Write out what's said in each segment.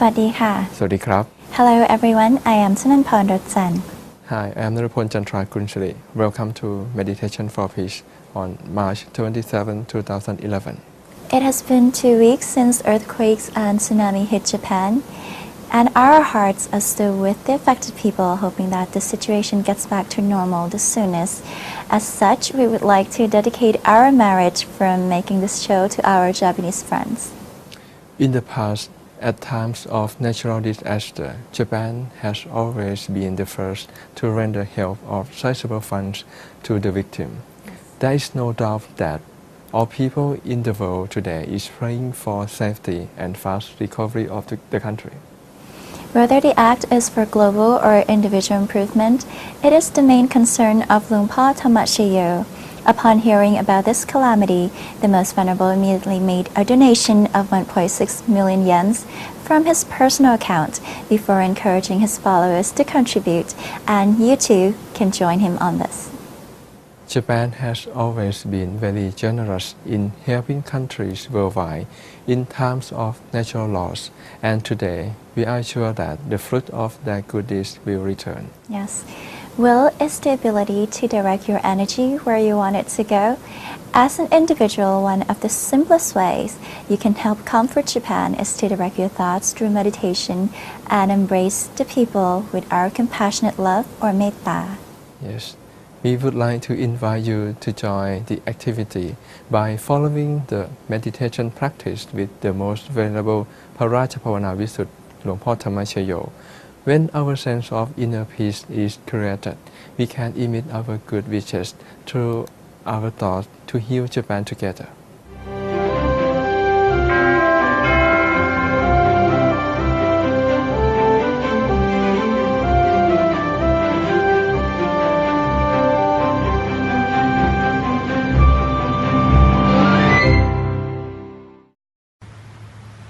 วัสดีค่ะ สวัสดีครับ Hello everyone, I am Sunanpon Rotsan. Hi, I am Narapon Chantra Kunchali. Welcome to Meditation for Peace on March 27, 2011. It has been 2 weeks since earthquakes and tsunami hit Japan, and our hearts are still with the affected people, hoping that the situation gets back to normal the soonest. As such, we would like to dedicate our marriage from making this show to our Japanese friends. In the past, at times of natural disaster, Japan has always been the first to render help of sizable funds to the victim. There is no doubt that all people in the world today is praying for safety and fast recovery of the country. Whether the act is for global or individual improvement, it is the main concern of Lumpur Tamashayo. Upon hearing about this calamity, the most vulnerable immediately made a donation of 1.6 million yen from his personal account before encouraging his followers to contribute, and you too can join him on this. Japan has always been very generous in helping countries worldwide in times of natural loss, and today we are sure that the fruit of their good deeds will return. Yes. Will is the ability to direct your energy where you want it to go. As an individual, one of the simplest ways you can help comfort Japan is to direct your thoughts through meditation and embrace the people with our compassionate love or metta. Yes. We would like to invite you to join the activity by following the meditation practice with the most venerable Parajapavana Visuddha, Lumpur Tamashayo. When our sense of inner peace is created, we can emit our good wishes through our thoughts to heal Japan together.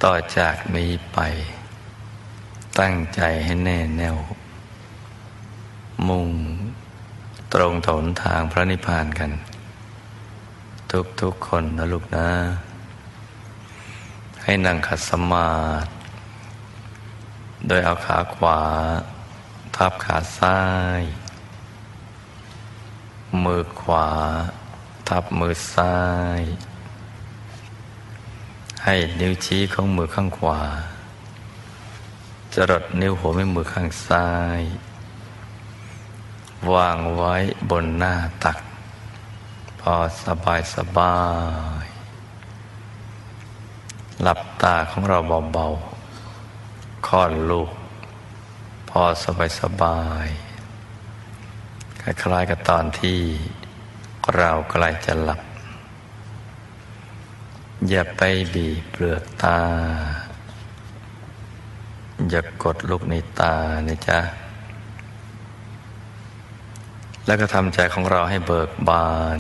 ต่อจากนี้ไปตั้งใจให้แน่แน่วมุ่งตรงถนทางพระนิพพานกันทุกคนนะลูกนะให้นั่งขัดสมาธิโดยเอาขาขวาทับขาซ้ายมือขวาทับมือซ้ายให้นิ้วชี้ของมือข้างขวาจรดนิ้วหัวแม่มือข้างซ้ายวางไว้บนหน้าตักพอสบายหลับตาของเราเบาๆคลอดลูกพอสบายคล้ายๆกับตอนที่เราใกล้จะหลับอย่าไปบีบเปลือกตาอย่ากดลูกในตานะจ๊ะแล้วก็ทำใจของเราให้เบิกบาน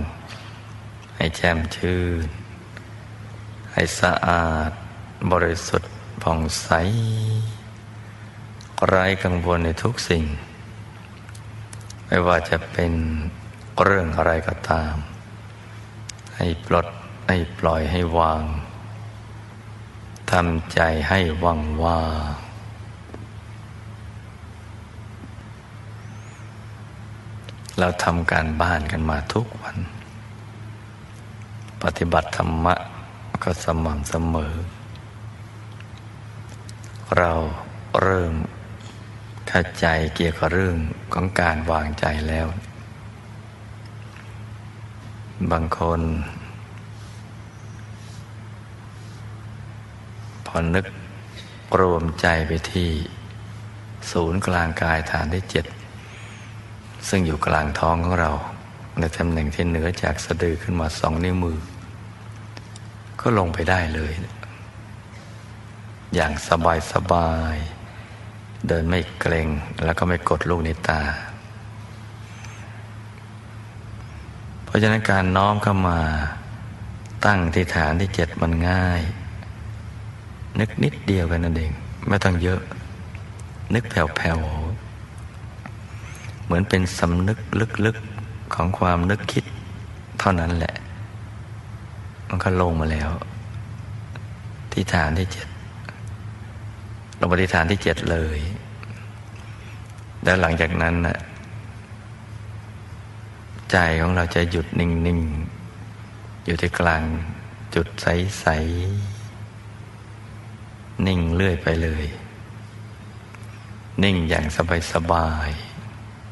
ให้แจ่มชื่นให้สะอาดบริสุทธิ์ผ่องใสไร้กังวลในทุกสิ่งไม่ว่าจะเป็นเรื่องอะไรก็ตามให้ปลดให้ปล่อยให้วางทำใจให้ว่างเราทำการบ้านกันมาทุกวันปฏิบัติธรรมะก็สม่ำเสมอเราเริ่มเข้าใจเกี่ยวกับเรื่องของการวางใจแล้วบางคนพอนึกรวมใจไปที่ศูนย์กลางกายฐานที่7ซึ่งอยู่กลางท้องของเราในตำแหน่งที่เหนือจากสะดือขึ้นมา2 นิ้วมือก็ลงไปได้เลยอย่างสบายเดินไม่เกร็งแล้วก็ไม่กดลูกในตาเพราะฉะนั้นการน้อมเข้ามาตั้งที่ฐานที่7มันง่ายนึกนิดเดียวกันนั่นเองไม่ต้องเยอะนึกแผ่วๆเหมือนเป็นสำนึกลึกๆของความนึกคิดเท่านั้นแหละมันก็ลงมาแล้วที่ฐานที่7 ลงไปที่ฐานที่7เลย แล้วหลังจากนั้นน่ะใจของเราจะหยุดนิ่งๆอยู่ที่กลางจุดใสๆนิ่งเรื่อยไปเลยนิ่งอย่างสบาย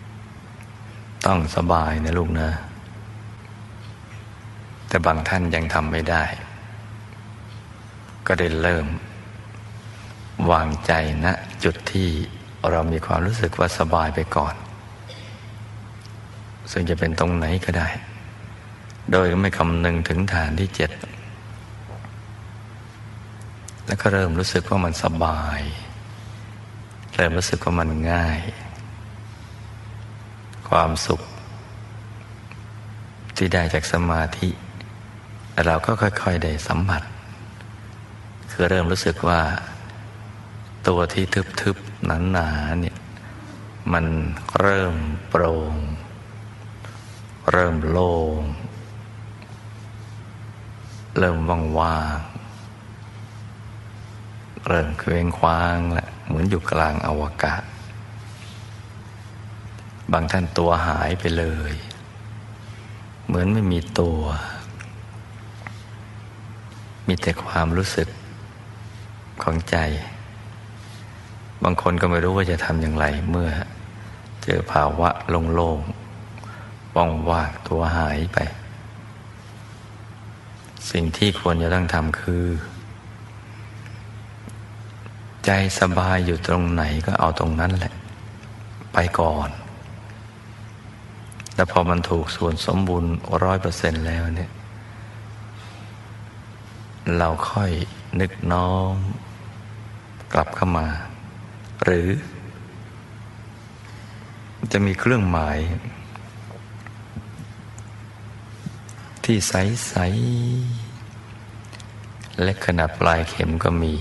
ๆต้องสบายนะลูกนะแต่บางท่านยังทำไม่ได้ก็ได้เริ่มวางใจณจุดที่เรามีความรู้สึกว่าสบายไปก่อนซึ่งจะเป็นตรงไหนก็ได้โดยไม่คำนึงถึงฐานที่7แล้วก็เริ่มรู้สึกว่ามันสบายเริ่มรู้สึกว่ามันง่ายความสุขที่ได้จากสมาธิเราก็ค่อยๆได้สัมผัสคือเริ่มรู้สึกว่าตัวที่ทึบๆหนาๆเนี่ยมันเริ่มโปร่งเริ่มโล่งเริ่มว่างๆเริ่มเคว้งคว้างแหละเหมือนอยู่กลางอวกาศบางท่านตัวหายไปเลยเหมือนไม่มีตัวมีแต่ความรู้สึกของใจบางคนก็ไม่รู้ว่าจะทำอย่างไรเมื่อเจอภาวะโล่งๆว่างๆตัวหายไปสิ่งที่ควรจะต้องทำคือใจสบายอยู่ตรงไหนก็เอาตรงนั้นแหละไปก่อนแล้วพอมันถูกส่วนสมบูรณ์ 100% แล้วเนี่ยเราค่อยนึกน้อมกลับเข้ามาหรือจะมีเครื่องหมายที่ใสๆและขนาดปลายเข็มก็มี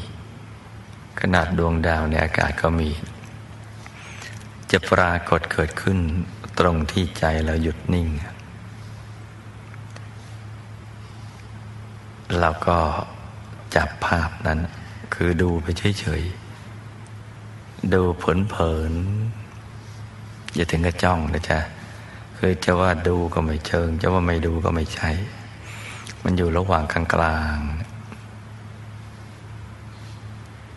ขนาดดวงดาวในอากาศก็มีจะปรากฏเกิดขึ้นตรงที่ใจเราหยุดนิ่งเราก็จับภาพนั้นคือดูไปเฉยๆดูเผินๆอย่าถึงกับจ้องนะจ๊ะคือจะว่าดูก็ไม่เชิงจะว่าไม่ดูก็ไม่ใช่มันอยู่ระหว่างกลางๆ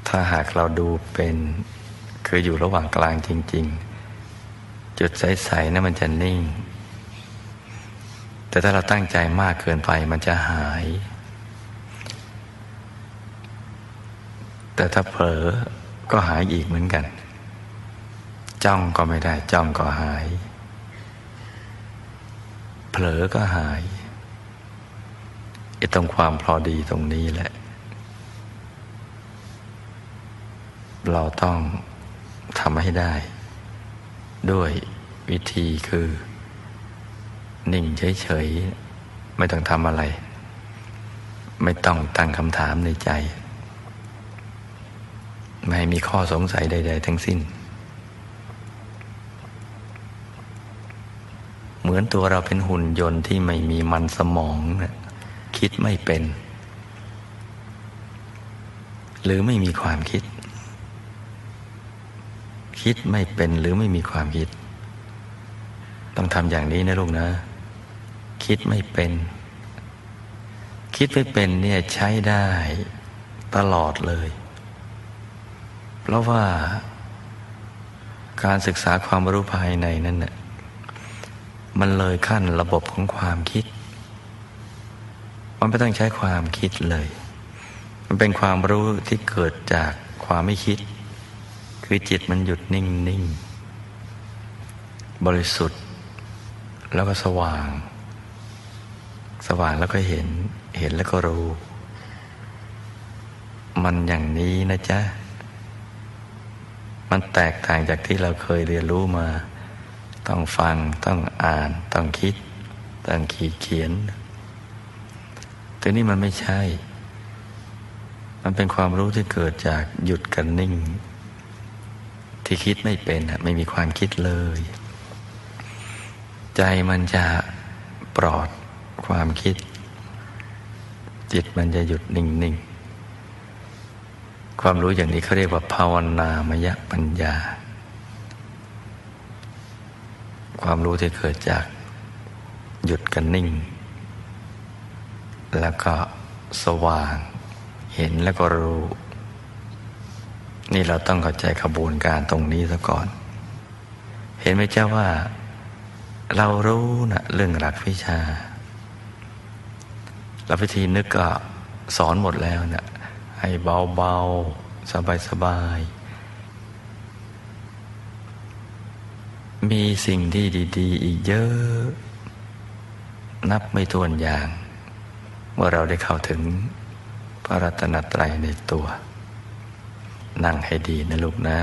ถ้าหากเราดูเป็นคืออยู่ระหว่างกลางจริงๆจุดใสๆนั้นมันจะนิ่งแต่ถ้าเราตั้งใจมากเกินไปมันจะหายแต่ถ้าเผลอก็หายอีกเหมือนกันจ้องก็ไม่ได้จ้องก็หายเผลอก็หายไอ้ตรงความพอดีตรงนี้แหละเราต้องทำให้ได้ด้วยวิธีคือนิ่งเฉยๆไม่ต้องทำอะไรไม่ต้องตั้งคำถามในใจไม่มีข้อสงสัยใดๆทั้งสิ้นเหมือนตัวเราเป็นหุ่นยนต์ที่ไม่มีมันสมองนะคิดไม่เป็นหรือไม่มีความคิดไม่เป็นหรือไม่มีความคิดต้องทำอย่างนี้นะลูกนะคิดไม่เป็นเนี่ยใช้ได้ตลอดเลยเพราะว่าการศึกษาความรู้ภายในนั้นน่ะมันเลยขั้นระบบของความคิดมันไม่ต้องใช้ความคิดเลยมันเป็นความรู้ที่เกิดจากความไม่คิดคือจิตมันหยุดนิ่งบริสุทธิ์แล้วก็สว่างแล้วก็เห็นแล้วก็รู้มันอย่างนี้นะจ๊ะมันแตกต่างจากที่เราเคยเรียนรู้มาต้องฟังต้องอ่านต้องคิดต้องเขียนแต่นี่มันไม่ใช่มันเป็นความรู้ที่เกิดจากหยุดกันนิ่งที่คิดไม่เป็นไม่มีความคิดเลยใจมันจะปลอดความคิดจิตมันจะหยุดนิ่ง ความรู้อย่างนี้เขาเรียกว่าภาวนามยปัญญาความรู้ที่เกิดจากหยุดกันนิ่งแล้วก็สว่างเห็นแล้วก็รู้นี่เราต้องเข้าใจกระบวนการตรงนี้ซะก่อนเห็นไหมเจ้าว่าเรารู้นะเรื่องหลักวิชาแล้ววิธีนึกก็สอนหมดแล้วนะให้เบาๆสบายๆมีสิ่งที่ดีๆอีกเยอะนับไม่ถ้วนอย่างเมื่อเราได้เข้าถึงพระรัตนตรัยในตัวนั่งให้ดีนะลูกนะ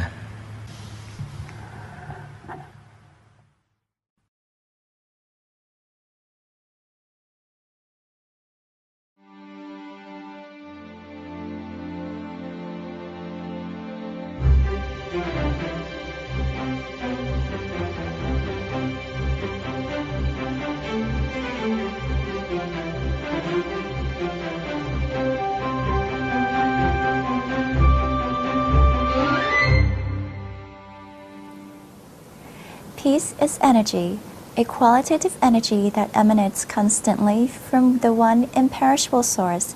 Peace is energy, a qualitative energy that emanates constantly from the one imperishable source.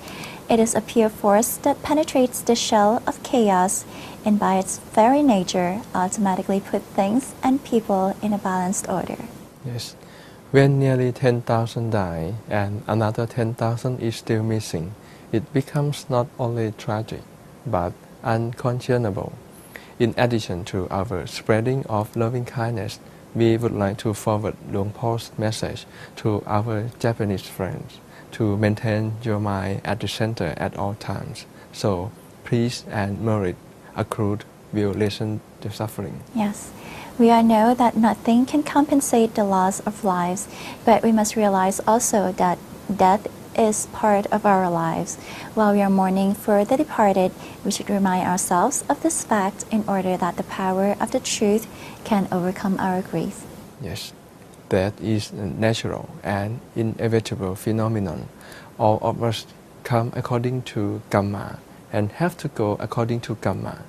It is a pure force that penetrates the shell of chaos and by its very nature automatically put things and people in a balanced order. Yes. When nearly 10,000 die and another 10,000 is still missing, it becomes not only tragic but unconscionable. In addition to our spreading of loving kindness, we would like to forward Luang Por's message to our Japanese friends to maintain your mind at the center at all times, so peace and merit accrued will lessen the suffering. Yes. We all know that nothing can compensate the loss of lives, but we must realize also that death is part of our lives. While we are mourning for the departed, we should remind ourselves of this fact in order that the power of the truth can overcome our grief. Yes, death is a natural and inevitable phenomenon. All of us come according to karma and have to go according to karma.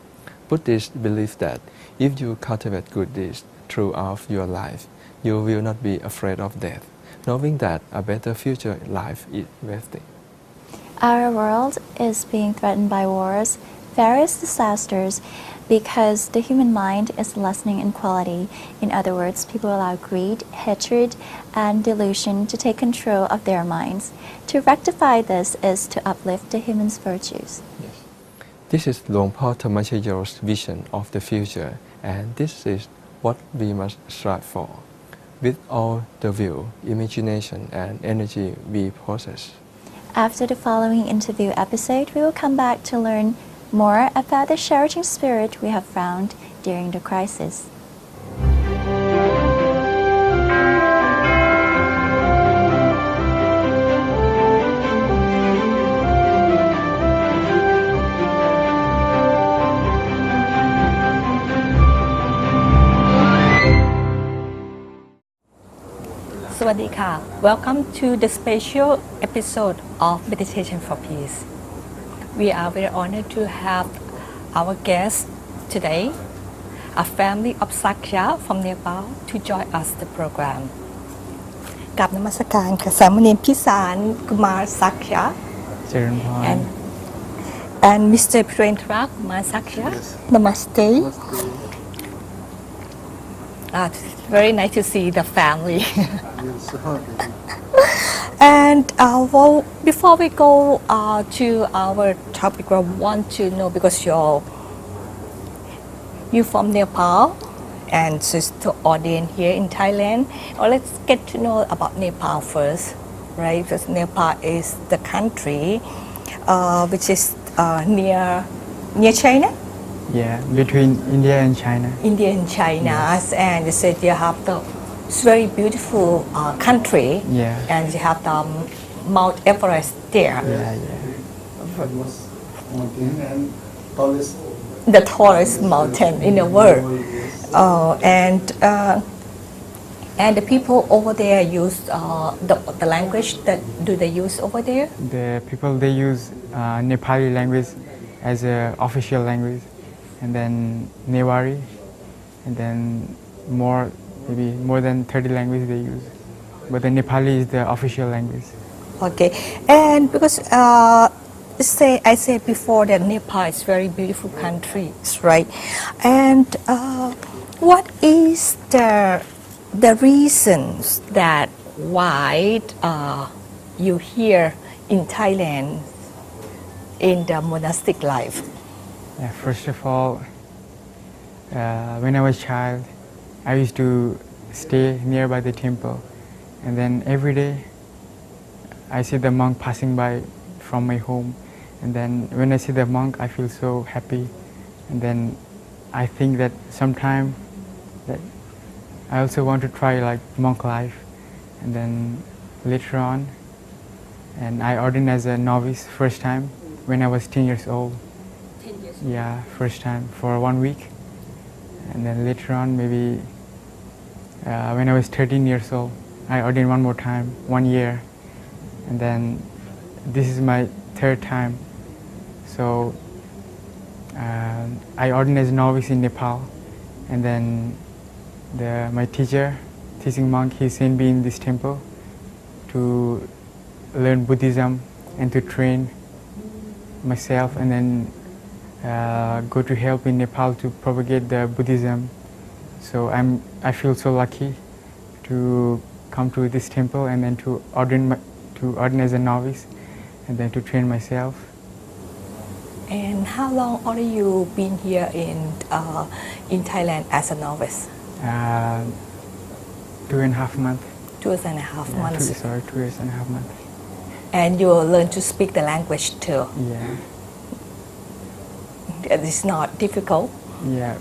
Buddhists believe that if you cultivate good deeds throughout your life, you will not be afraid of death, knowing that a better future life is waiting. Our world is being threatened by wars, various disasters, because the human mind is lessening in quality. In other words, people allow greed, hatred, and delusion to take control of their minds. To rectify this is to uplift the human's virtues. Yes. This is Luang Por Thammachayo's vision of the future, and this is what we must strive for, with all the will, imagination, and energy we possess. After the following interview episode, we will come back to learn more about the sharing spirit we have found during the crisis. Sawadika. Welcome to the special episode of Meditation for Peace. We are very honored to have our guest today, a family of Sakya from Nepal, to join us the program. กับนมัสการค่ะสามเณรพิสารกุมาร Sakya and Mr. Pirendra Kumar Sakya. Namaste. It's very nice to see the family. And well, before we go to our topic, I want to know, because you're from Nepal and sister audience here in Thailand. Well, let's get to know about Nepal first, right? Because Nepal is the country which is near China. Yeah, between India and China. India and China, yes. And you said you have the it's very beautiful country, Yeah. and you have the Mount Everest there. Yeah. The tallest mountain in the world. And the people over there use the language that do they use over there? The people, they use Nepali language, as a official language, and then Newari, and then maybe more than 30 languages they use. But the Nepali is the official language. Okay, and because I said before that Nepal is very beautiful country, right? And what is the reasons that why you here in Thailand in the monastic life? Yeah, first of all, when I was a child, I used to stay nearby the temple, and then every day I see the monk passing by from my home, and then when I see the monk, I feel so happy, and then I think that sometime that I also want to try like monk life, and then later on, and I ordained as a novice first time when I was 10 years old. 10 years. Yeah, first time for 1 week, and then later on maybe when I was 13 years old, I ordained one more time, 1 year, and then this is my third time. So I ordained as a novice in Nepal, and then my teaching monk, he sent me in this temple to learn Buddhism and to train myself, and then go to help in Nepal to propagate the Buddhism. So I feel so lucky to come to this temple and then to ordain as a novice, and then to train myself. And how long already you been here in Thailand as a novice? 2.5 months. 2.5 months. 2.5 months. And you learn to speak the language too. Yeah. It's not difficult. Yeah,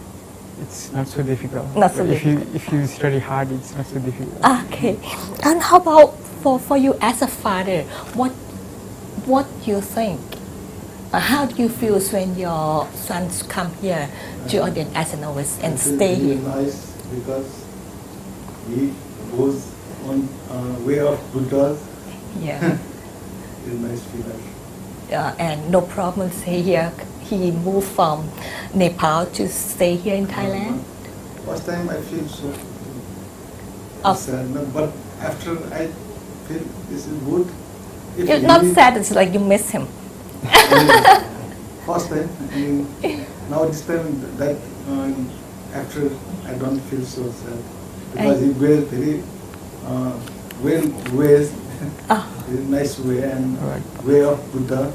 it's not so difficult. Not so But difficult. If you study hard, it's not so difficult. Okay. And how about for you as a father? What you think? How do you feel when your sons come here to ordain as a novice and stay really here? nice because he goes on way of Buddha. Yeah. It's nice feeling. And no problem stay here. He moved from Nepal to stay here in Thailand. First time I feel so Oh. sad, but after I feel this is good. If It's not sad. It's like you miss him. First time, now this time that after I don't feel so sad because he wears very well ways, very nice way and way of Buddha.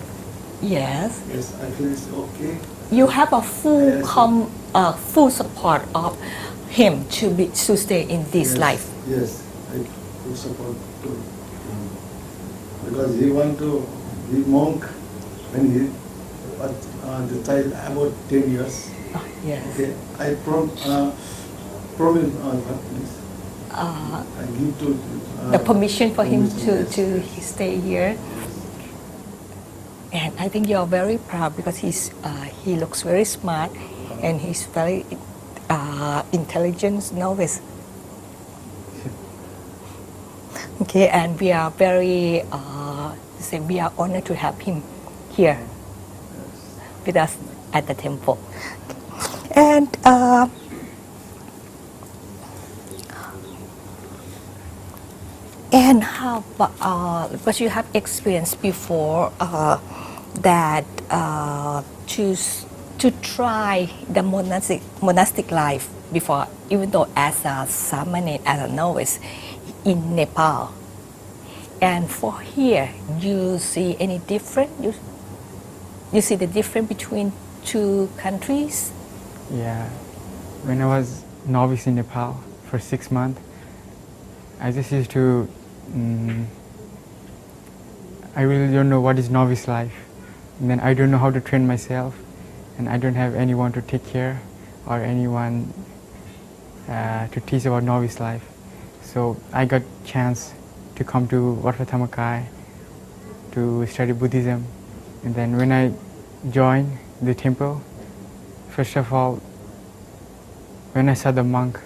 Yes. Yes, I feel it's okay. You have a full support of him to stay in this Yes, life. Yes, I full support to because he want to be monk when he was the child about 10 years. Yes. Okay, I promise I give to The permission for him permission, yes, to yes. stay here. And I think you're very proud because he looks very smart and he's very intelligent novice. Okay, and we are very we are honored to have him here with us at the temple. And how because you have experience before that to try the monastic life before, even though as a Samanin, as a novice in Nepal. And for here, you see any difference? You see the difference between two countries? Yeah, when I was novice in Nepal for 6 months, I just used to, I really don't know what is novice life. And then I don't know how to train myself, and I don't have anyone to take care or anyone to teach about novice life. So I got chance to come to Wat Phra Thamakai to study Buddhism. And then when I joined the temple, first of all, when I saw the monk,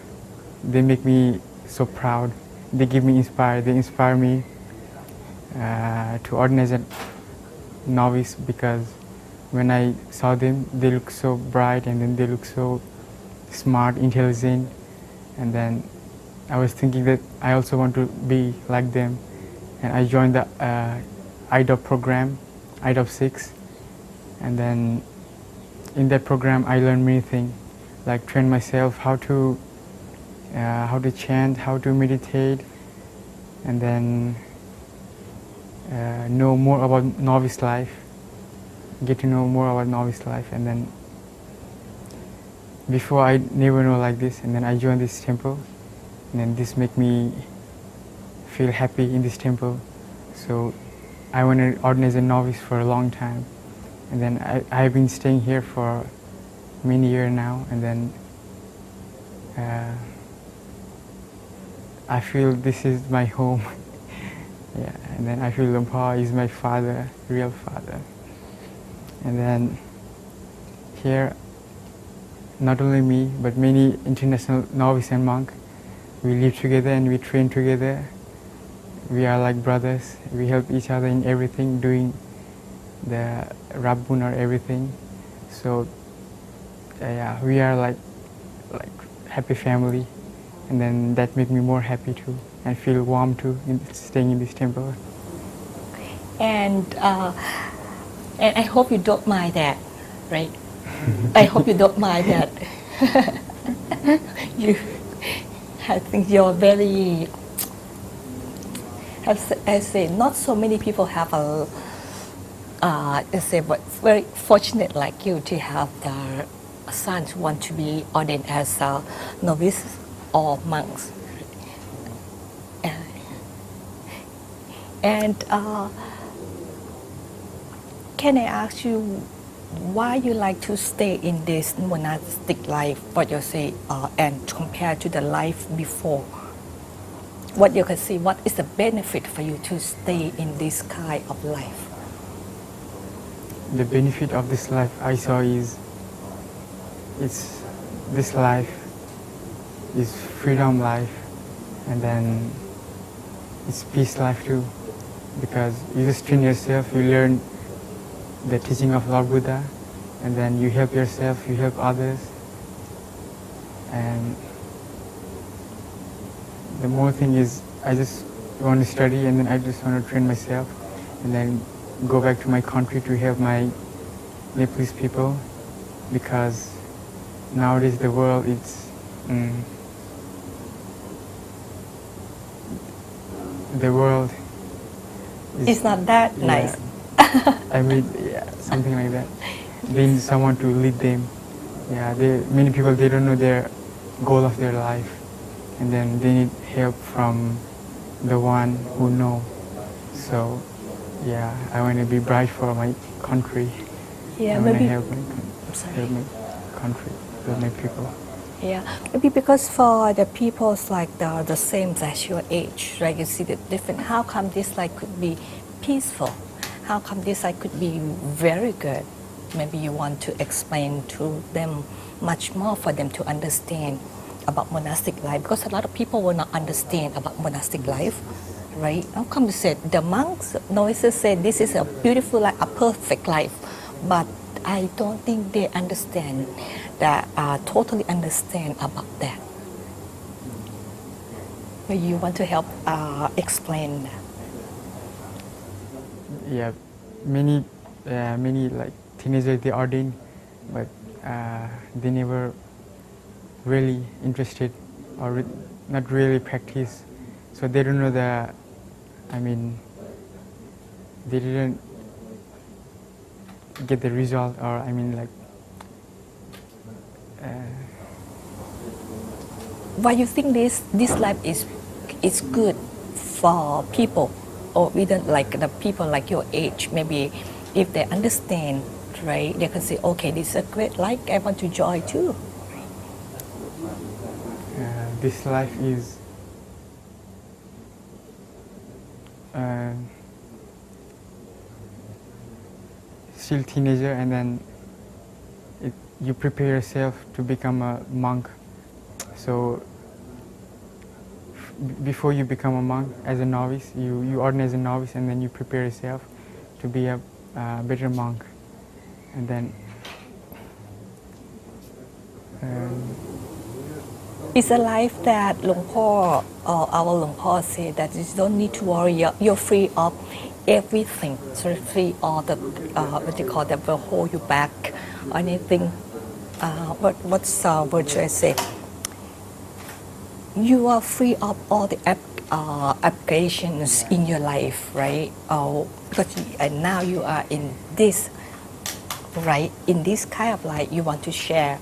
they make me so proud. They give me they inspire me to ordain as a novice because when I saw them, they look so bright, and then they look so smart, intelligent, and then I was thinking that I also want to be like them, and I joined the IDOP program, IDOP 6, and then in that program I learned many things, like train myself how to chant, how to meditate, and then know more about novice life, get to know more about novice life. And then before I never know like this, and then I joined this temple, and then this make me feel happy in this temple. So I want to ordain as a novice for a long time, and then I've been staying here for many years now, and then I feel this is my home. Yeah, and then I feel Luang Por is my father, real father. And then here, not only me, but many international novice and monk, we live together and we train together. We are like brothers. We help each other in everything, doing the Rabbun or everything. So yeah, we are like happy family, and then that makes me more happy too, and feel warm too in staying in this temple. And I hope you don't mind that, right? I hope you don't mind that. I think you're very, I say, not so many people have a, very fortunate like you to have the sons who want to be ordained as novice or monks. And can I ask you why you like to stay in this monastic life, what you say, and compared to the life before? What you can see, what is the benefit for you to stay in this kind of life? The benefit of this life I saw is, this life is freedom life, and then it's peace life too, because you just train yourself, you learn the teaching of Lord Buddha, and then you help yourself, you help others, and the more thing is, I just want to study, and then I just want to train myself, and then go back to my country to help my Nepalese people, because nowadays the world it's the world is, It's not that nice. I mean, yeah, something like that. They need someone to lead them. Yeah, many people, they don't know their goal of their life, and then they need help from the one who know. So yeah, I want to be bright for my country. Yeah, I want to maybe. help my country, help my people. Yeah, maybe because for the peoples like the same as your age, right? You see the different. How come this life could be peaceful? How come this life could be very good? Maybe you want to explain to them much more for them to understand about monastic life, because a lot of people will not understand about monastic life, right? How come you said the monks, novices said this is a beautiful life, a perfect life, but I don't think they understand that, totally understand about that. Maybe you want to help explain that. Yeah, many like teenagers, they ordain, but they never really interested or not really practice, so they don't know they didn't get the result, or Why you think this life is good for people, or even like the people like your age? Maybe if they understand, right, they can say, okay, this is a great life, I want to join too. this life is still teenager, and then you prepare yourself to become a monk. So before you become a monk as a novice, you ordain as a novice, and then you prepare yourself to be a better monk. and then It's a life that Luang Po, our Luang Po said that you don't need to worry. You're free of everything. So free of the what you call that will hold you back or anything. What's what should I say? You are free of all the applications in your life, right? And now you are in this, right? In this kind of life, you want to share.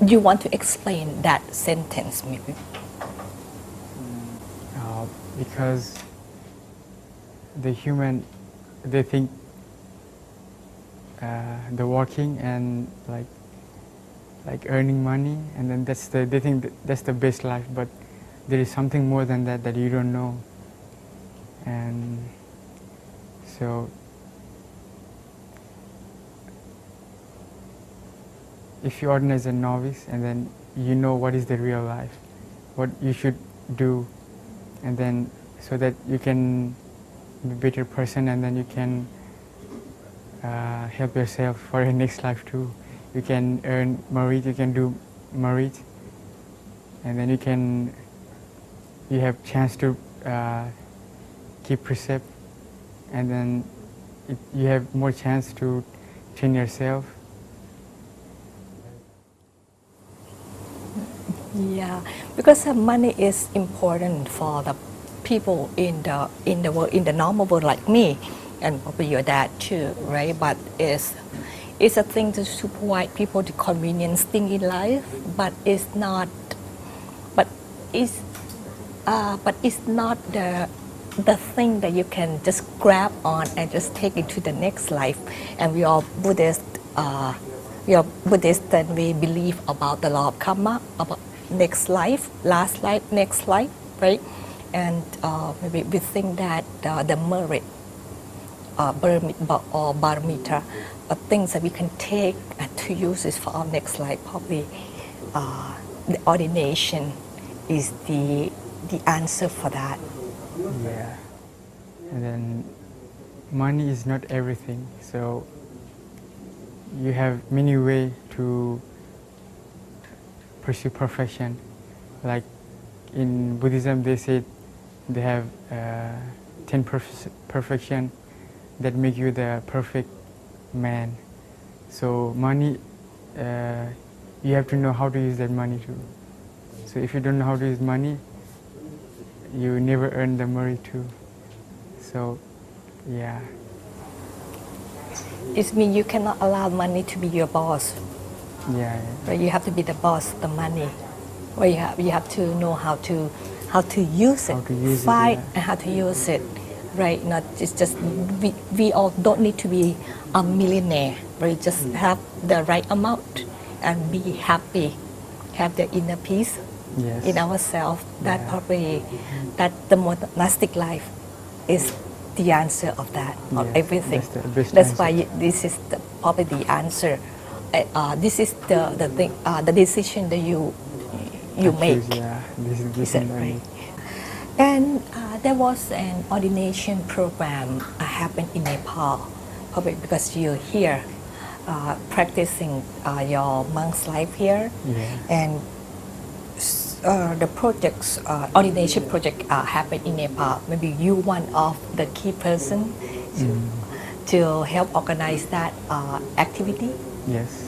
You want to explain that sentence, maybe? Because the human, they think the working and like earning money, and then they think that's the best life, but there is something more than that that you don't know. And so if you ordinate as a novice, and then you know what is the real life, what you should do, and then so that you can be a better person, and then you can help yourself for your next life too. You can earn merit, you can do merit, and then you have chance to keep precept, and then you have more chance to train yourself. Yeah, because money is important for the people in the world, in the normal world like me, and probably your dad too, right? But it's a thing to provide people the convenience thing in life, but it's not. But it's not the thing that you can just grab on and just take it to the next life. And we are Buddhist. We are Buddhist, and we believe about the law of karma, about next life, last life, next life, right? And maybe we think that the merit or barometer, things that we can take to use this for our next life, probably the ordination is the answer for that. Yeah, and then money is not everything, so you have many ways to pursue perfection. Like in Buddhism, they say they have 10 perfection that make you the perfect man. So money, you have to know how to use that money too. So if you don't know how to use money, you never earn the merit too. So yeah. It means you cannot allow money to be your boss. Yeah. Right? You have to be the boss of the money. Or you have to know how to use it, fight and how to use it. Right? Not just we all don't need to be a millionaire. Right? Just have the right amount and be happy, have the inner peace in ourselves. That probably that the monastic life is the answer of that, of everything. That's why this is probably the answer. This is the thing, the decision that you make. This is right? And there was an ordination program happened in Nepal, probably because you're here practicing your monk's life here, and the projects, ordination project happened in Nepal. Maybe you one of the key person to help organize that activity. Yes.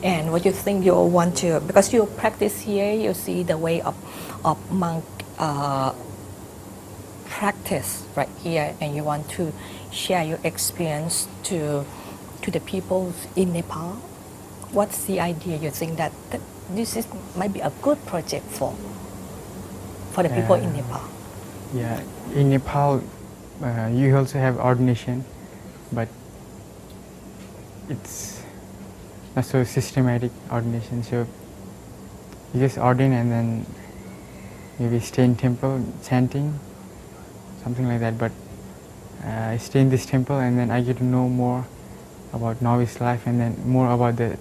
And what you think you want to, because you practice here, you see the way of monk practice right here, and you want to share your experience to the people in Nepal. What's the idea you think that this is might be a good project for the people in Nepal? Yeah, in Nepal, you also have ordination, but it's not so systematic ordination. So you just ordain and then maybe stay in temple chanting, something like that. But I stay in this temple and then I get to know more about novice life, and then more about the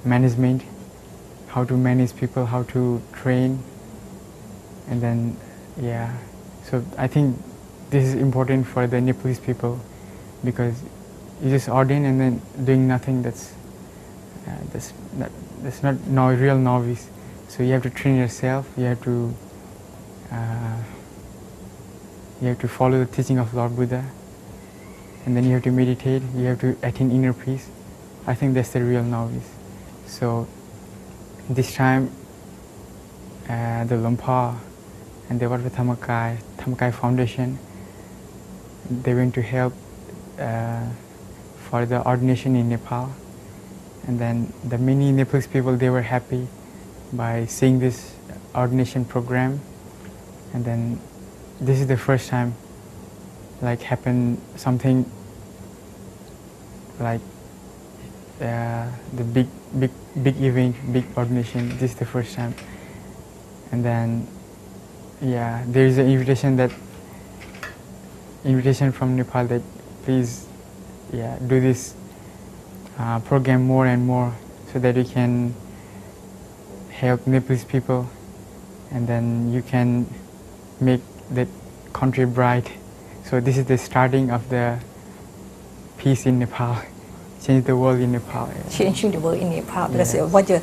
management, how to manage people, how to train, and then so I think this is important for the Nepalese people, because you just ordain and then doing nothing. That's not real novice. So you have to train yourself. You have to follow the teaching of Lord Buddha, and then you have to meditate. You have to attain inner peace. I think that's the real novice. So this time, the Lumpur and the Wat Thamakai Foundation, they went to help for the ordination in Nepal, and then the many Nepalese people, they were happy by seeing this ordination program. And then this is the first time happened something like the big event, big ordination. This is the first time. And then there is an invitation from Nepal that please do this program more and more, so that you can help Nepalese people, and then you can make the country bright. So this is the starting of the peace in Nepal, change the world in Nepal. Changing the world in Nepal. Because what you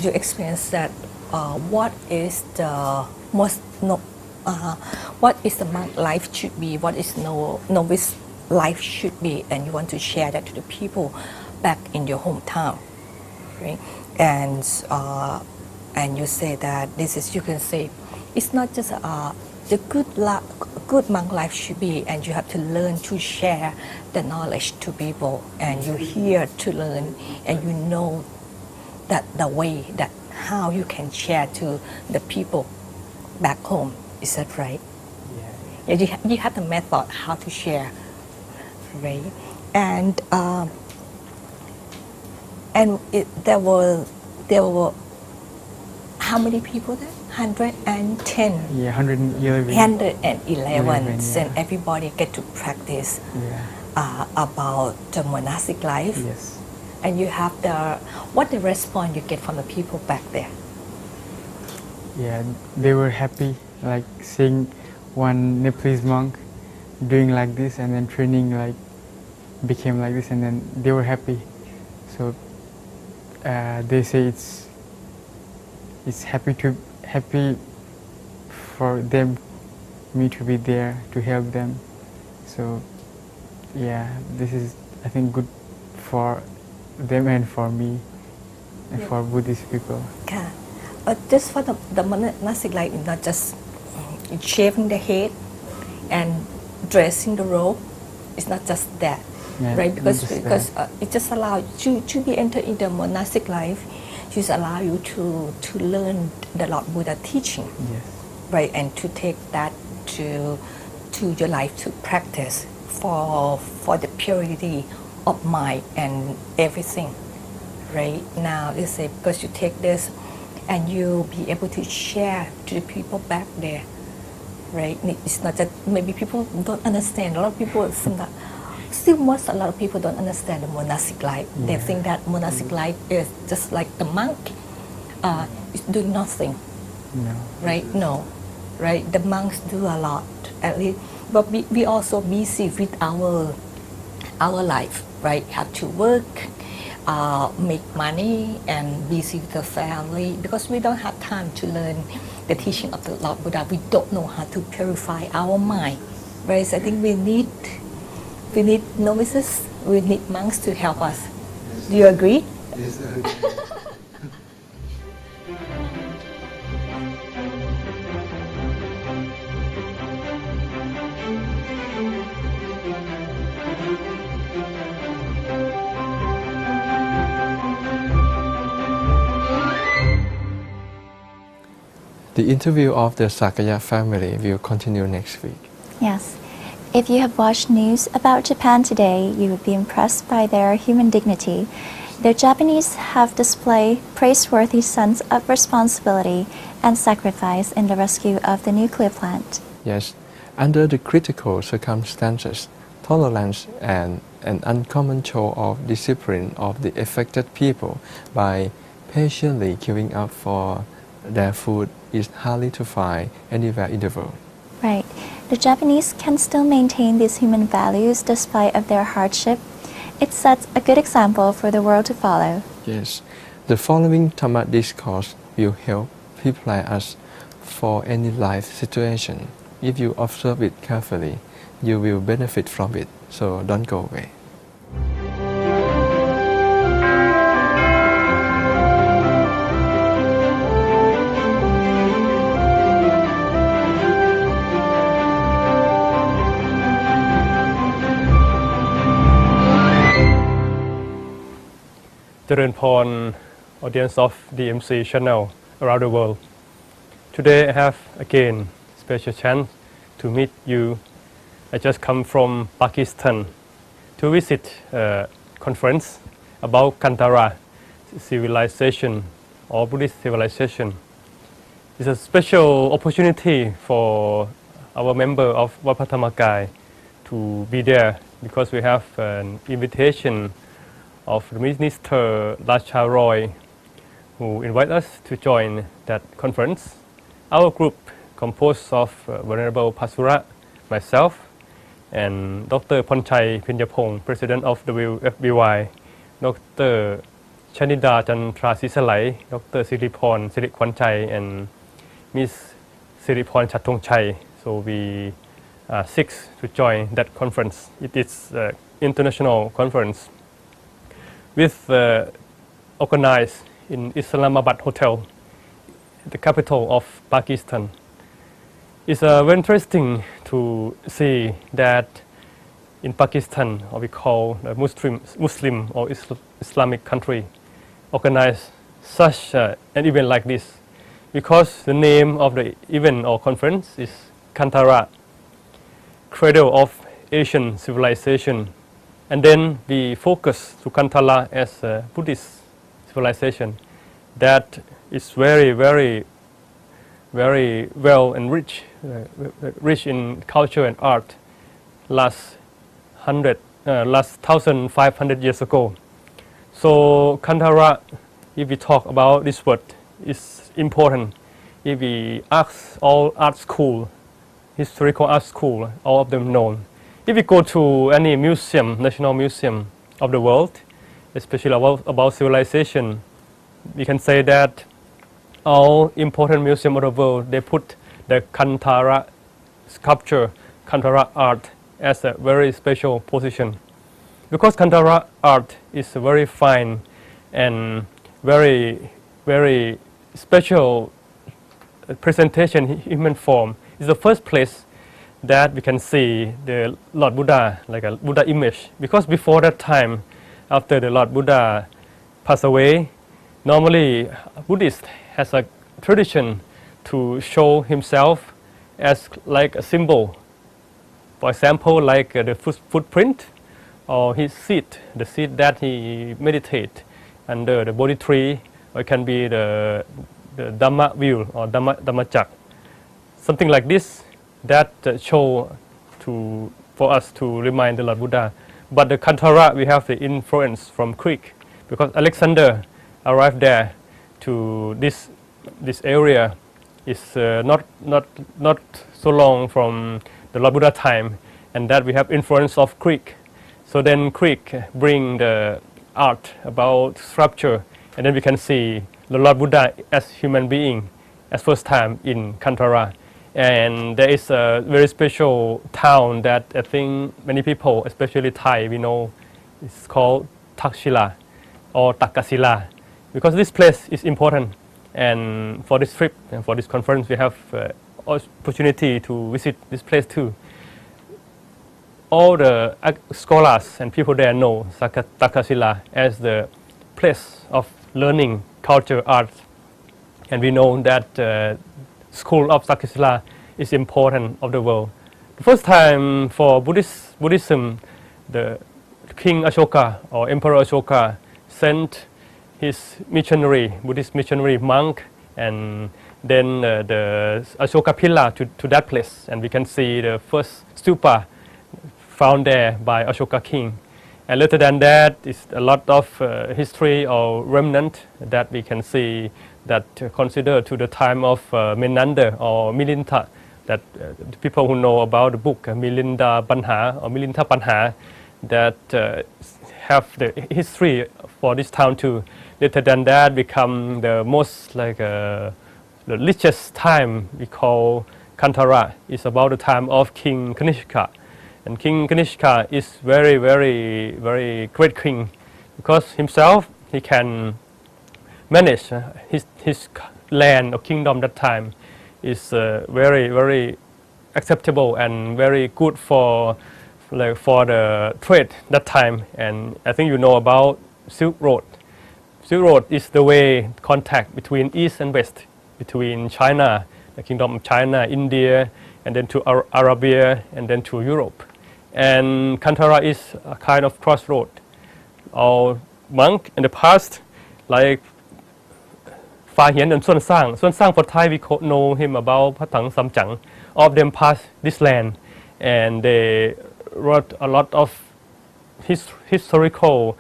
you experience that what is the what is the monk life should be, what is novice life should be, and you want to share that to the people back in your hometown, right? And you say that this is, you can say, it's not just the good monk life should be, and you have to learn to share the knowledge to people, and you're here to learn, and you know that the way that how you can share to the people back home. Is that right? Yeah. You have the method how to share, right? And there were how many people there? 110. Yeah, 111. 111. And everybody get to practice about the monastic life. Yes. And you have what the response you get from the people back there? Yeah, they were happy, like seeing one Nepalese monk doing like this, and then training became like this, and then they were happy. So they say it's happy for them, me to be there to help them. So this is, I think, good for them and for me and for Buddhist people. Okay. Just for the monastic life, not just shaving the head and dressing the robe. It's not just that, right? Because it just allows you to be entered in the monastic life. Just allow you to learn the Lord Buddha teaching, right? And to take that to your life to practice for the purity of mind and everything, right? Now let's say because you take this and you'll be able to share to the people back there, right? It's not that maybe people don't understand. A lot of people, a lot of people don't understand the monastic life. They think that monastic life is just like the monk is doing nothing. No. Right? No. Right? The monks do a lot, at least. But we also busy with our life, right? Have to work, make money, and busy with the family, because we don't have time to learn the teaching of the Lord Buddha. We don't know how to purify our mind, right? So I think we need novices, we need monks to help us. Do you agree? Yes, The interview of the Sakaya family will continue next week. Yes. If you have watched news about Japan today, you would be impressed by their human dignity. The Japanese have displayed praiseworthy sense of responsibility and sacrifice in the rescue of the nuclear plant. Yes, under the critical circumstances, tolerance and an uncommon show of discipline of the affected people by patiently queuing up for their food is hardly to find anywhere in the world. Right. The Japanese can still maintain these human values despite of their hardship. It sets a good example for the world to follow. Yes, the following Dhamma discourse will help people like us for any life situation. If you observe it carefully, you will benefit from it, so don't go away. Jaren Porn, audience of DMC channel around the world. Today I have again special chance to meet you. I just come from Pakistan to visit a conference about Kantara civilization or Buddhist civilization. It's a special opportunity for our member of Vapatamakai to be there because we have an invitation of the Minister Racha Roy, who invited us to join that conference. Our group composed of Venerable Pasura, myself, and Dr. Ponchai Pinyapong, President of WFBY, Dr. Chanida Chantra Sisalai, Dr. Siripon Sirikwanchai, and Ms. Siripon Chatongchai. So we are 6 to join that conference. It is an international conference with organized in Islamabad Hotel, the capital of Pakistan. It's very interesting to see that in Pakistan, what we call a Muslim or Islamic country, organize such an event like this, because the name of the event or conference is Kantara, Cradle of Asian Civilization. And then we focus to Kantara as a Buddhist civilization that is very, very, very well and rich in culture and art last 1,500 years ago. So Kantara, if we talk about this word, is important. If we ask all art school, historical art school, all of them known. If we go to any museum, national museum of the world, especially about civilization, we can say that all important museums of the world, they put the Kantara sculpture, Kantara art as a very special position. Because Kantara art is a very fine and very, very special presentation in human form. It's the first place that we can see the Lord Buddha, like a Buddha image. Because before that time, after the Lord Buddha passed away, normally Buddhist has a tradition to show himself as like a symbol. For example, like the footprint or his seat, the seat that he meditate under the Bodhi tree, or it can be the Dhamma wheel or Dhammachak. Something like this that show for us to remind the Lord Buddha. But the Kantara, we have the influence from Greek, because Alexander arrived there to this area. Is not so long from the Lord Buddha time, and that we have influence of Greek. So then Greek bring the art about sculpture, and then we can see the Lord Buddha as human being as first time in Kantara. And there is a very special town that I think many people, especially Thai, we know, it's called Takshila or Takasila, because this place is important. And for this trip and for this conference, we have opportunity to visit this place too. All the scholars and people there know Takasila as the place of learning culture, art, and we know that school of Takasila is important of the world. The first time for Buddhism, the King Ashoka or Emperor Ashoka sent his Buddhist missionary monk, and then the Ashoka pillar to that place, and we can see the first stupa found there by Ashoka king. And later than that is a lot of history or remnant that we can see that consider to the time of Menander or Milinta that the people who know about the book Milinda Banha or Milinta Banha that have the history for this town too. Later than that become the most like the richest time we call Kantara is about the time of King Kanishka. And King Kanishka is very great king because himself he can manage his land or kingdom that time is very acceptable and very good for the trade that time. And I think you know about Silk Road. Silk Road is the way contact between East and West, between China, the Kingdom of China, India, and then to Arabia, and then to Europe. And Kantara is a kind of crossroad. Our monk in the past, like Fa Hien and Sun Sang. Sun Sang for Thai, we know him about Patang Samchang. All of them passed this land, and they wrote a lot of historical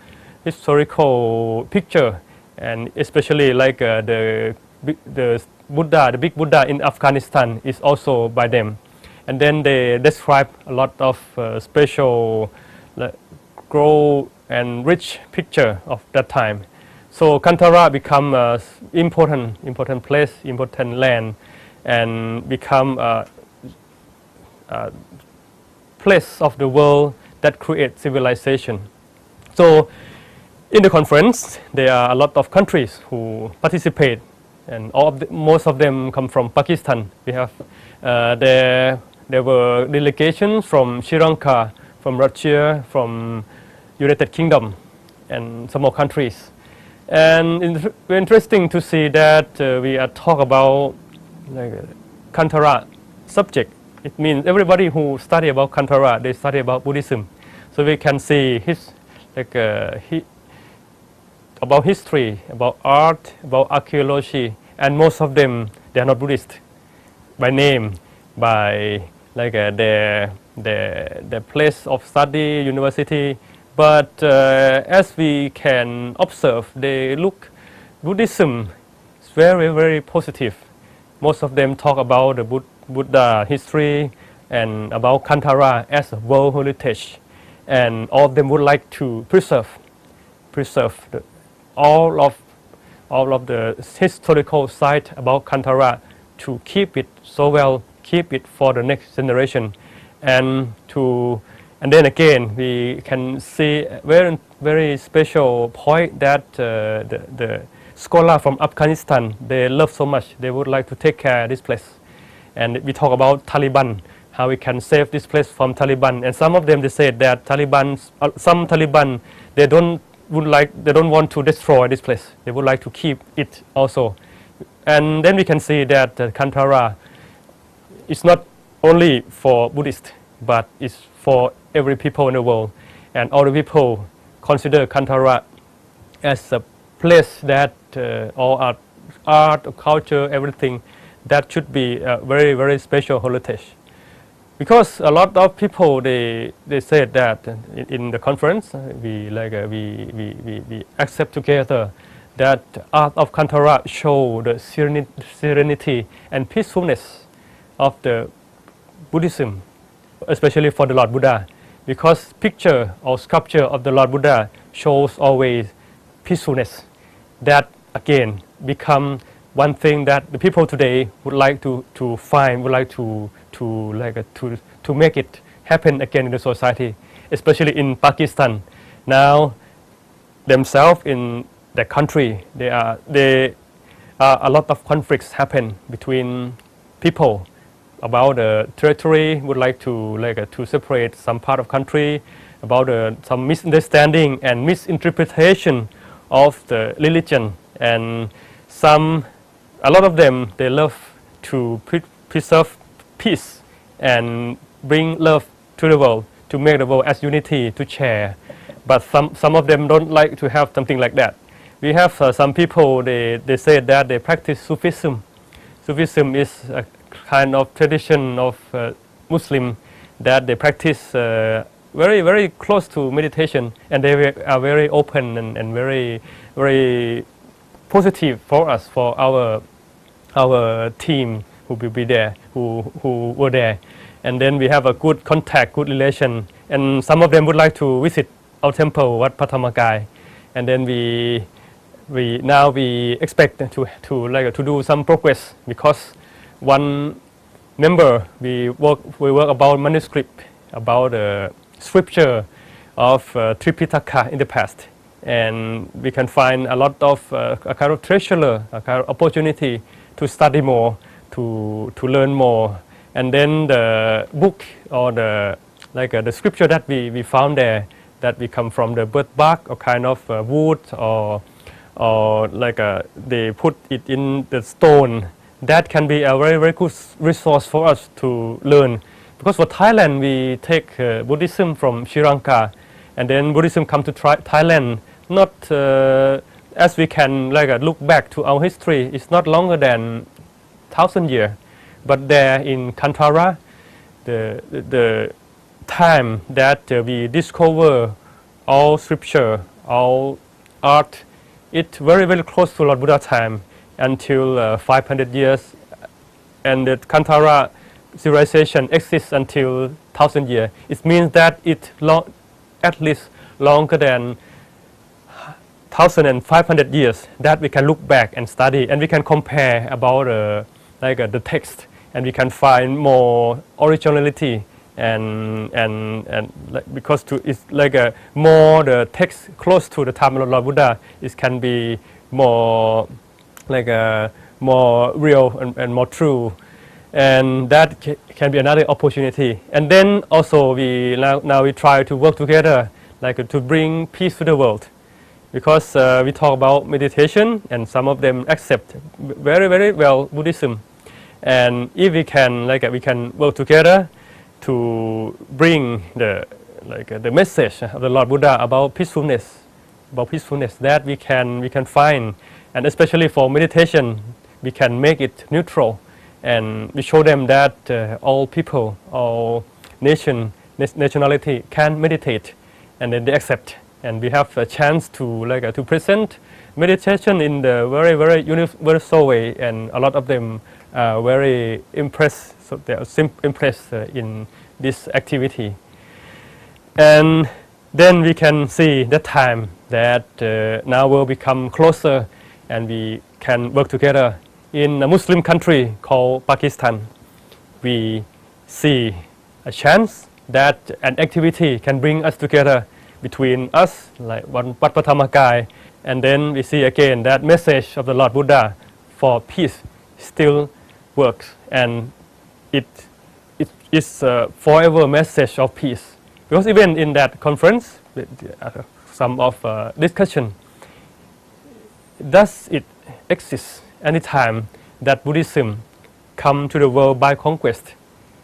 picture, and especially like the Buddha, the big Buddha in Afghanistan is also by them. And then they describe a lot of special grow and rich picture of that time. So Kantara become important place, important land, and become a place of the world that create civilization. So in the conference, there are a lot of countries who participate, and most of them come from Pakistan. We have there were delegations from Sri Lanka, from Russia, from United Kingdom, and some more countries. And it's very interesting to see that we are talk about like Kantara subject. It means everybody who study about Kantara, they study about Buddhism. So we can see about history, about art, about archaeology, and most of them they are not Buddhist by name, by like their place of study, university. But as we can observe, they look Buddhism is very positive. Most of them talk about the Buddha history and about Kantara as a world heritage, and all of them would like to preserve all of the historical site about Kantara, to keep it so well, keep it for the next generation, and then again we can see very special point that the scholar from Afghanistan, they love so much, they would like to take care of this place. And we talk about Taliban, how we can save this place from Taliban. And some of them, they said that some Taliban, they don't want to destroy this place. They would like to keep it also. And then we can see that Kantara is not only for Buddhists, but it's for every people in the world. And all the people consider Kantara as a place that all art, culture, everything, that should be a very special heritage. Because a lot of people they said that in the conference we accept together that art of Kantara show the serenity and peacefulness of the Buddhism, especially for the Lord Buddha, because picture or sculpture of the Lord Buddha shows always peacefulness. That again become one thing that the people today would like to find, would like to make it happen again in the society, especially in Pakistan. Now themselves in the country, there are a lot of conflicts happen between people about the territory, would like to separate some part of country, about some misunderstanding and misinterpretation of the religion, and a lot of them, they love to preserve peace and bring love to the world, to make the world as unity, to share. But some of them don't like to have something like that. We have some people, they say that they practice Sufism. Sufism is a kind of tradition of Muslim that they practice very close to meditation, and they are very open and very positive for us, for our team who will be there, who were there. And then we have a good contact, good relation. And some of them would like to visit our temple, Wat Pathamakai. And then we expect to do some progress, because one member we work about manuscript, about scripture of Tripitaka in the past, and we can find a lot of a kind of treasure, a kind of opportunity to study more, to learn more. And then the book or the scripture that we found there, that we come from the bird bark or kind of wood, or they put it in the stone, that can be a very, very good resource for us to learn. Because for Thailand, we take Buddhism from Sri Lanka, and then Buddhism come to Thailand, not as we can look back to our history, it's not longer than 1,000 years. But there in Kantara, the time that we discover all scripture, all art, it's very, very close to Lord Buddha time, until 500 years, and the Kantara civilization exists until 1,000 years. It means that it at least longer than 1,500 years that we can look back and study, and we can compare about the text, and we can find more originality, and because it's more the text close to the time of Lord Buddha, it can be more more real and more true, and that can be another opportunity. And then also now we try to work together, to bring peace to the world, because we talk about meditation, and some of them accept very, very well Buddhism. And if we can we can work together to bring the message of the Lord Buddha about peacefulness, that we can find, and especially for meditation, we can make it neutral, and we show them that all people, all nationality can meditate, and then they accept, and we have a chance to present meditation in the very, very universal way, and a lot of them are very impressed. So they are impressed in this activity. And then we can see that time that now will become closer, and we can work together. In a Muslim country called Pakistan, we see a chance that an activity can bring us together between us, like one Wat Pathamakai, and then we see again that message of the Lord Buddha for peace still works, and it is a forever message of peace. Because even in that conference, some of discussion, does it exist any time that Buddhism come to the world by conquest?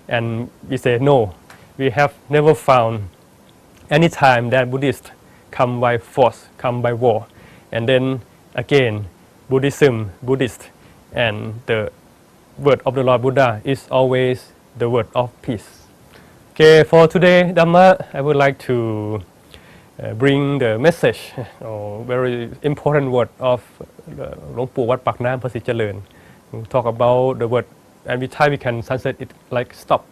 And we say no, we have never found any time that Buddhists come by force, come by war. And then again, Buddhist, and the word of the Lord Buddha is always the word of peace. Okay, for today Dhamma, I would like to bring the message, or very important word of Hluang Pu Wat Pak Nam Phassit Jalern. Talk about the word, and every time we can translate it like stop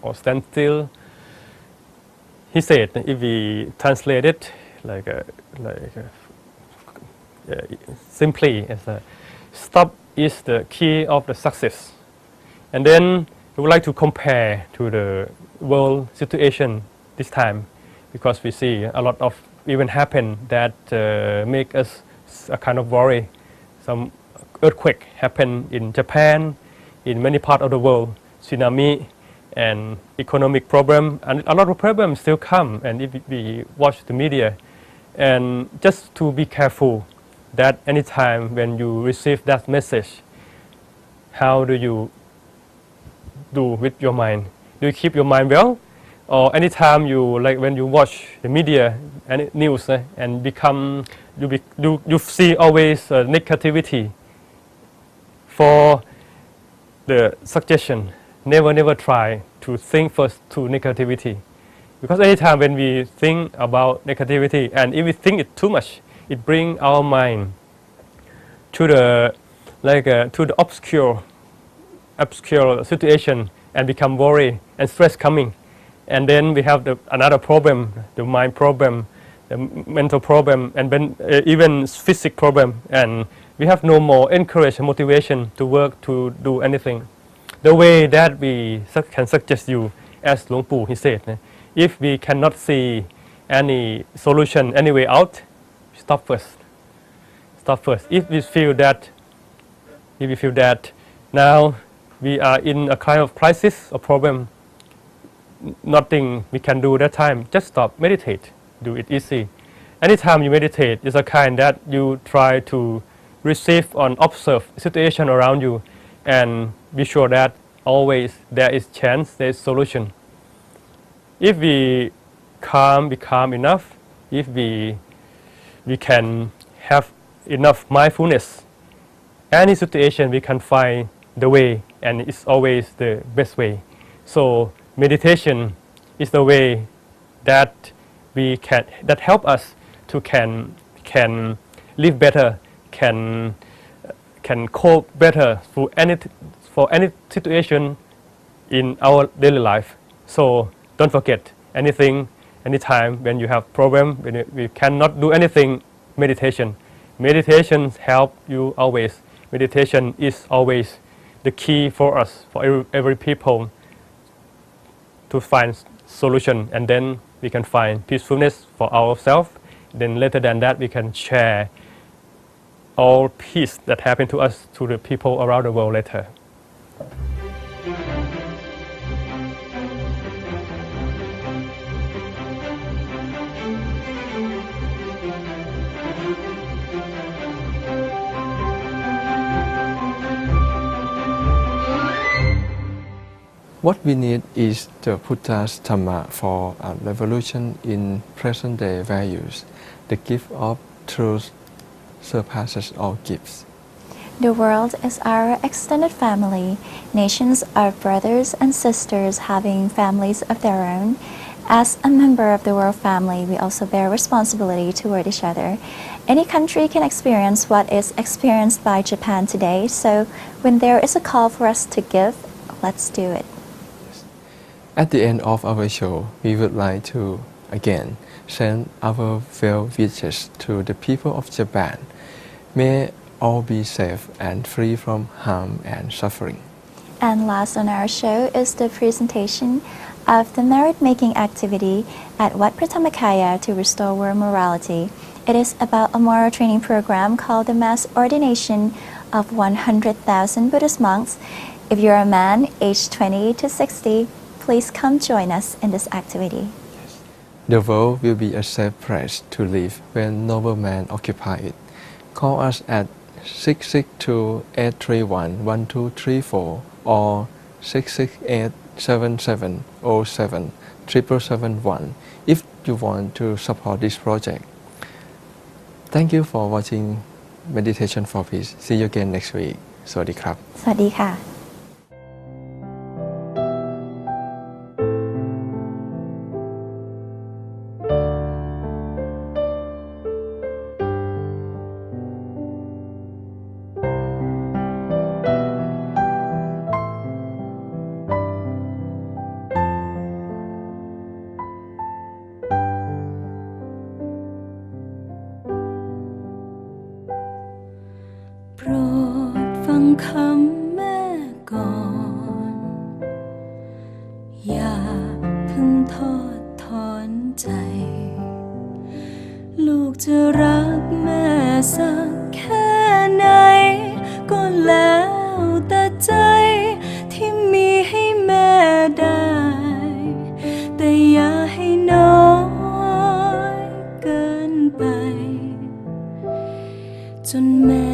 or stand still. He said, if we translate it simply as a stop is the key of the success. And then we would like to compare to the world situation this time, because we see a lot of events happen that make us a kind of worry. Some earthquake happen in Japan, in many parts of the world, tsunami, and economic problem, and a lot of problems still come. And if we watch the media, and just to be careful that anytime when you receive that message, how do you do with your mind? Do you keep your mind well? Or anytime you when you watch the media and news and become you see always negativity. For the suggestion, never try to think first to negativity, because anytime when we think about negativity, and if we think it too much, it brings our mind to the to the obscure obscure situation and become worry and stress coming. And then we have another problem, the mind problem, the mental problem, and then, even physical problem. And we have no more encourage and motivation to work, to do anything. The way that we can suggest you, as Luang Pu he said, if we cannot see any solution, any way out, stop first. Stop first. If we feel that now we are in a kind of crisis or problem, nothing we can do that time, just stop, meditate, do it easy. Anytime you meditate is a kind that you try to receive and observe situation around you and be sure that always there is chance, there is solution. If we calm enough, if we can have enough mindfulness, any situation we can find the way, and it's always the best way. So meditation is the way that that help us to can live better, can cope better for any situation in our daily life. So don't forget anything, anytime when you have problem, when we cannot do anything, meditation. Meditation help you always. Meditation is always the key for us, for every people, to find solution, and then we can find peacefulness for ourselves. Then later than that, we can share all peace that happened to us to the people around the world later. What we need is the Buddha's Dhamma for a revolution in present-day values. The gift of truth surpasses all gifts. The world is our extended family. Nations are brothers and sisters having families of their own. As a member of the world family, we also bear responsibility toward each other. Any country can experience what is experienced by Japan today, so when there is a call for us to give, let's do it. At the end of our show, we would like to again send our well wishes to the people of Japan. May all be safe and free from harm and suffering. And last on our show is the presentation of the merit-making activity at Wat Prathamakaya to restore world morality. It is about a moral training program called the mass ordination of 100,000 Buddhist monks. If you're a man aged 20 to 60, please come join us in this activity. The world will be a safe place to live when noble men occupy it. Call us at 662-831-1234 or 668-7707-7771 if you want to support this project. Thank you for watching Meditation for Peace. See you again next week. สวัสดีครับ สวัสดีค่ะโปรดฟังคำแม่ก่อนอย่าเพิ่งทอดถอนใจลูกจะรักแม่สักแค่ไหนก็แล้วแต่ใจที่มีให้แม่ได้แต่อย่าให้น้อยเกินไปจนแม่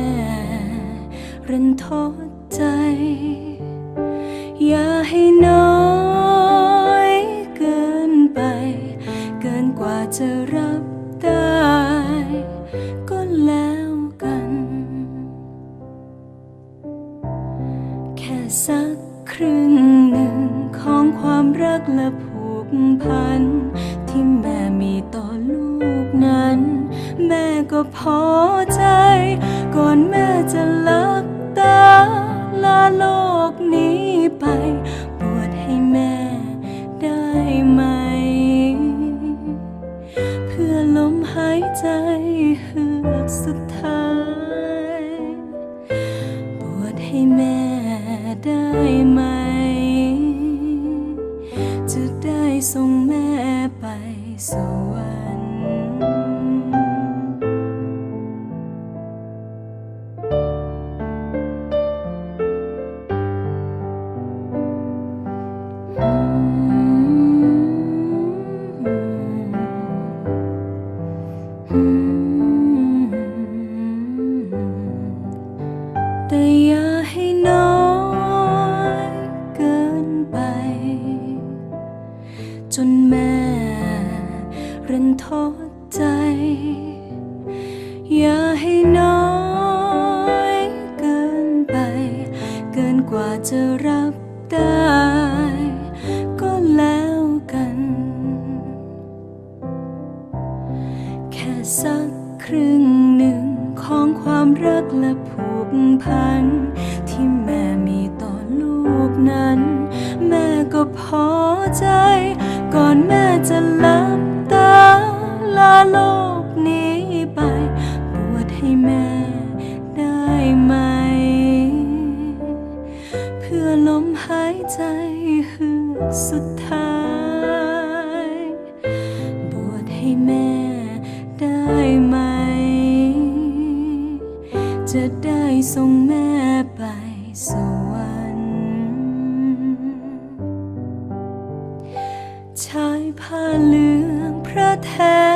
รันทดใจอย่าให้น้อยเกินไปเกินกว่าจะรับได้ก็แล้วกันแค่สักครึ่งหนึ่งของความรักและผูกพันที่แม่มีต่อลูกนั้นแม่ก็พอใจก่อนแม่จะลับตาลาโลกนี้ ไปบวชให้แม่ได้ไหมเพื่อลมหายใจเฮือกสุดท้ายบวชให้แม่ได้ไหมจะได้ส่งแม่ไปสวรรค์แต่อย่าให้น้อยเกินไปจนแม่รันทดใจอย่าให้น้อยเกินไปเกินกว่าจะรับได้ก็แล้วกันแค่สักครึ่งหนึ่งของความรักและผูกพันที่แม่มีต่อลูกนั้นแม่ก็พอใจก่อนแม่จะลับตาลาโลกนี้ไปบวชให้แม่ได้ไหมเพื่อลมหายใจเฮือกสุดท้ายบวชให้แม่ได้ไหมจะได้ส่งแม่ไปสวรรค์ชายผ้าเหลืองพระแท้